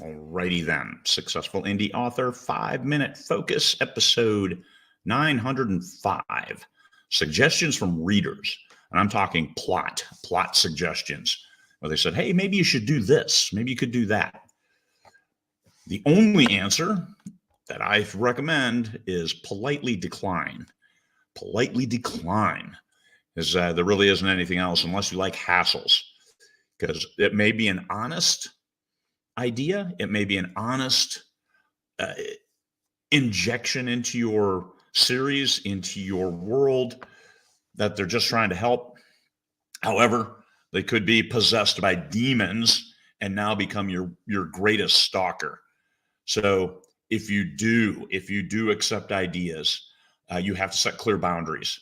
Alrighty then. Successful Indie Author 5-Minute Focus, episode 905. Suggestions from readers. And I'm talking plot suggestions, where they said, hey, maybe you should do this. Maybe you could do that. The only answer that I recommend is politely decline. Politely decline. Because there really isn't anything else unless you like hassles. Because it may be an honest idea. It may be an honest injection into your series, into your world, that they're just trying to help. However, they could be possessed by demons and now become your greatest stalker. So if you do accept ideas, you have to set clear boundaries.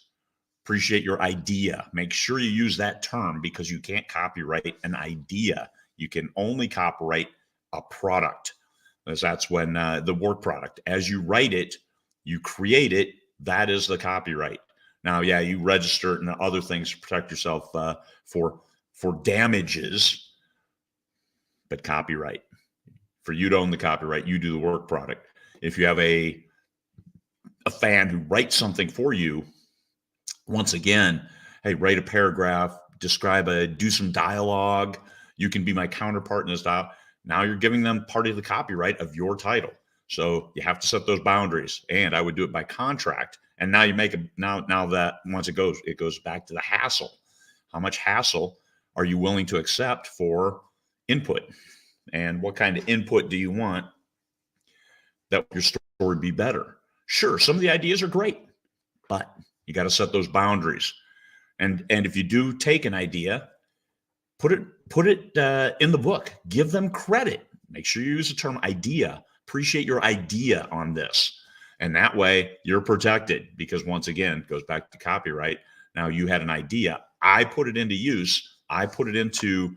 Appreciate your idea. Make sure you use that term, because you can't copyright an idea. You can only copyright a product, because that's when the work product, as you write it, you create it, that is the copyright. Now, yeah, you register it and other things to protect yourself for damages, but copyright. For you to own the copyright, you do the work product. If you have a fan who writes something for you, once again, hey, write a paragraph, do some dialogue. You can be my counterpart in this dialogue. Now you're giving them part of the copyright of your title. So you have to set those boundaries, and I would do it by contract. And now you make now that once it goes back to the hassle. How much hassle are you willing to accept for input? And what kind of input do you want that your story be better? Sure, some of the ideas are great, but you got to set those boundaries. And if you do take an idea, put it in the book. Give them credit. Make sure you use the term idea. Appreciate your idea on this. And that way you're protected, because once again, it goes back to copyright. Now you had an idea. I put it into use. I put it into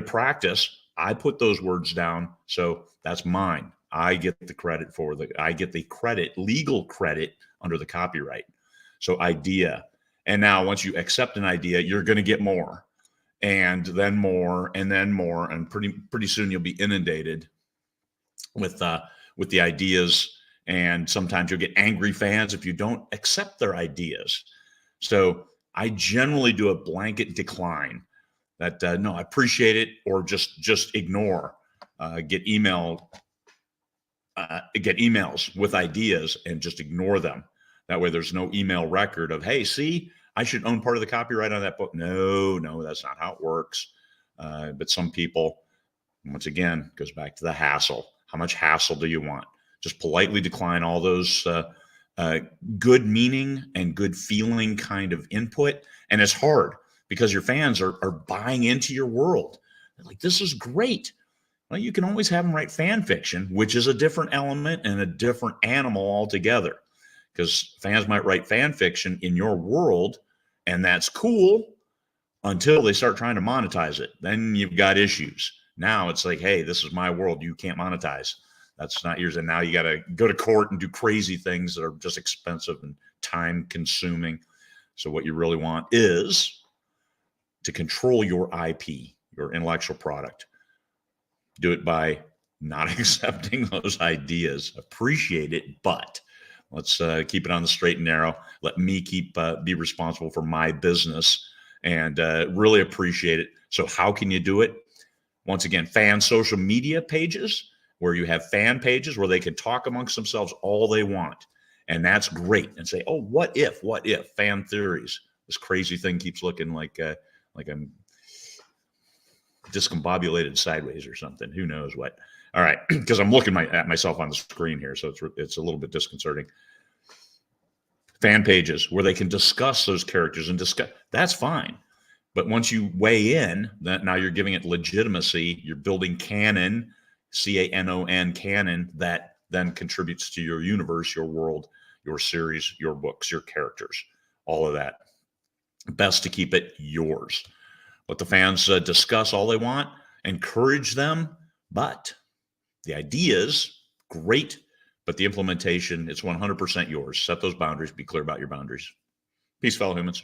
practice. I put those words down. So that's mine. I get the credit legal credit under the copyright. So idea. And now once you accept an idea, you're going to get more, and then more, and then more. And pretty soon you'll be inundated with the ideas. And sometimes you'll get angry fans if you don't accept their ideas. So I generally do a blanket decline. That no, I appreciate it, or just ignore. Get emails with ideas and just ignore them. That way there's no email record of, hey, see, I should own part of the copyright on that book. No, that's not how it works. But some people, once again, goes back to the hassle. How much hassle do you want? Just politely decline all those good meaning and good feeling kind of input. And it's hard, because your fans are buying into your world. They're like, this is great. Well, you can always have them write fan fiction, which is a different element and a different animal altogether, because fans might write fan fiction in your world, and that's cool until they start trying to monetize it. Then you've got issues. Now it's like, hey, this is my world. You can't monetize. That's not yours. And now you got to go to court and do crazy things that are just expensive and time consuming. So what you really want is to control your IP, your intellectual product. Do it by not accepting those ideas. Appreciate it, but let's keep it on the straight and narrow. Let me be responsible for my business, and really appreciate it. So how can you do it? Once again, fan social media pages, where you have fan pages where they can talk amongst themselves all they want. And that's great. And say, oh, what if, fan theories. This crazy thing keeps looking like I'm discombobulated sideways or something. Who knows what? All right, because I'm looking at myself on the screen here, so it's a little bit disconcerting. Fan pages where they can discuss those characters and discuss. That's fine. But once you weigh in, that now you're giving it legitimacy. You're building canon, canon, canon, that then contributes to your universe, your world, your series, your books, your characters, all of that. Best to keep it yours. Let the fans discuss all they want, encourage them, but the ideas, great, but the implementation, it's 100% yours. Set those boundaries. Be clear about your boundaries. Peace, fellow humans.